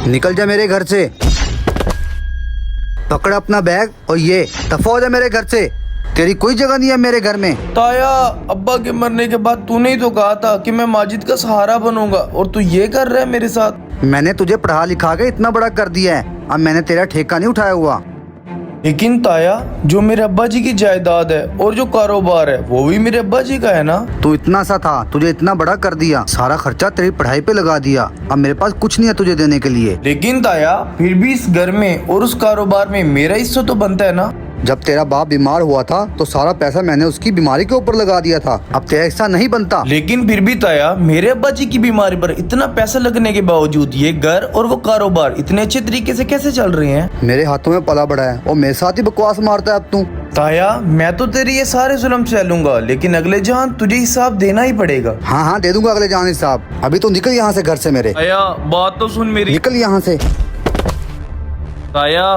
निकल जा मेरे घर से। पकड़ अपना बैग और ये दफा हो जा मेरे घर से। तेरी कोई जगह नहीं है मेरे घर में। ताया, अब्बा के मरने के बाद तूने ही तो कहा था कि मैं माजिद का सहारा बनूंगा, और तू ये कर रहा है मेरे साथ। मैंने तुझे पढ़ा लिखा के इतना बड़ा कर दिया है, अब मैंने तेरा ठेका नहीं उठाया हुआ। लेकिन ताया, जो मेरे अब्बा जी की जायदाद है और जो कारोबार है वो भी मेरे अब्बा जी का है ना। तू इतना सा था, तुझे इतना बड़ा कर दिया, सारा खर्चा तेरी पढ़ाई पे लगा दिया। अब मेरे पास कुछ नहीं है तुझे देने के लिए। लेकिन ताया, फिर भी इस घर में और उस कारोबार में मेरा हिस्सा तो बनता है ना। जब तेरा बाप बीमार हुआ था तो सारा पैसा मैंने उसकी बीमारी के ऊपर लगा दिया था, अब तेरा हिस्सा नहीं बनता। लेकिन फिर भी ताया, मेरे अब्बा जी की बीमारी पर इतना पैसा लगने के बावजूद ये घर और वो कारोबार इतने अच्छे तरीके से कैसे चल रहे हैं? मेरे हाथों में पला बड़ा है और मेरे साथ ही बकवास मारता है अब तू। ताया, मैं तो तेरे ये सारे जुल्म से लूंगा, लेकिन अगले जान तुझे हिसाब देना ही पड़ेगा। हाँ हाँ दे दूंगा अगले जान हिसाब। अभी तो निकल यहाँ से घर से मेरे। ताया, बात तो सुन मेरी। निकल यहाँ से। ताया,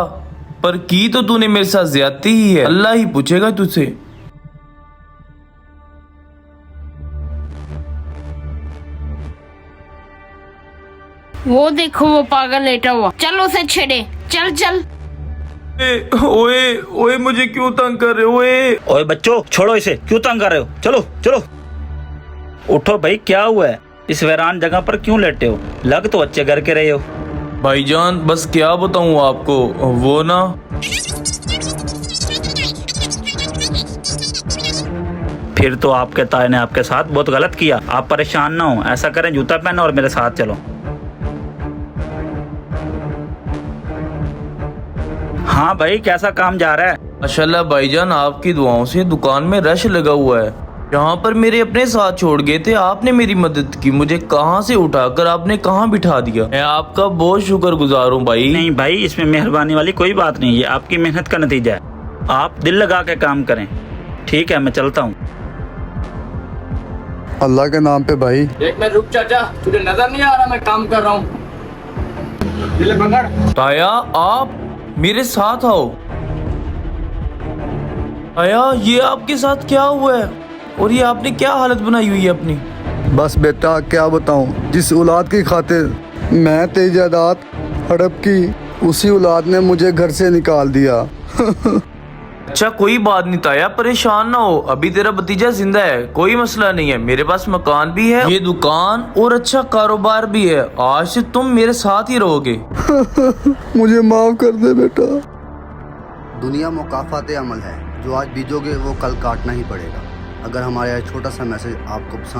पर की तो तूने मेरे साथ ज्यादती ही है, अल्लाह ही पूछेगा तुझसे। वो देखो वो पागल लेटा हुआ, चलो उसे छेड़े। चल चल। ओए ओए, मुझे क्यों तंग कर रहे हो? ओए ओए बच्चों, छोड़ो इसे, क्यों तंग कर रहे हो? चलो चलो उठो भाई, क्या हुआ है? इस वीरान जगह पर क्यों लेटे हो? लग तो अच्छे घर के रहे हो। भाईजान, बस क्या बताऊं आपको, वो ना फिर तो आपके ताए ने आपके साथ बहुत गलत किया। आप परेशान ना हो, ऐसा करें जूता पहनो और मेरे साथ चलो। हाँ भाई, कैसा काम जा रहा है? माशाल्लाह भाईजान, आपकी दुआओं से दुकान में रश लगा हुआ है। यहाँ पर मेरे अपने साथ छोड़ गए थे, आपने मेरी मदद की, मुझे कहाँ से उठाकर आपने कहाँ बिठा दिया। मैं आपका बहुत शुक्रगुजार हूँ भाई। नहीं भाई, इसमें मेहरबानी वाली कोई बात नहीं, ये आपकी मेहनत का नतीजा है। आप दिल लगा के काम करें। ठीक है, मैं चलता हूँ। अल्लाह के नाम पे भाई। एक मिनट रुक चाचा, तुझे नजर नहीं आ रहा मैं काम कर रहा हूँ? दिल पकड़। ताया, आप मेरे साथ आओ। ताया, ये आपके साथ क्या हुआ है और ये आपने क्या हालत बनाई हुई है अपनी? बस बेटा क्या बताऊं, जिस औलाद की खातिर मैं तेरी जायदाद हड़प की, उसी औलाद ने मुझे घर से निकाल दिया। अच्छा कोई बात नहीं ताया, परेशान ना हो, अभी तेरा भतीजा जिंदा है, कोई मसला नहीं है। मेरे पास मकान भी है, ये दुकान और अच्छा कारोबार भी है। आज से तुम मेरे साथ ही रहोगे। मुझे माफ कर दे बेटा। दुनिया मुकाफाते अमल है, जो आज बीजोगे वो कल काटना ही पड़ेगा। अगर हमारा यह छोटा सा मैसेज आपको पसंद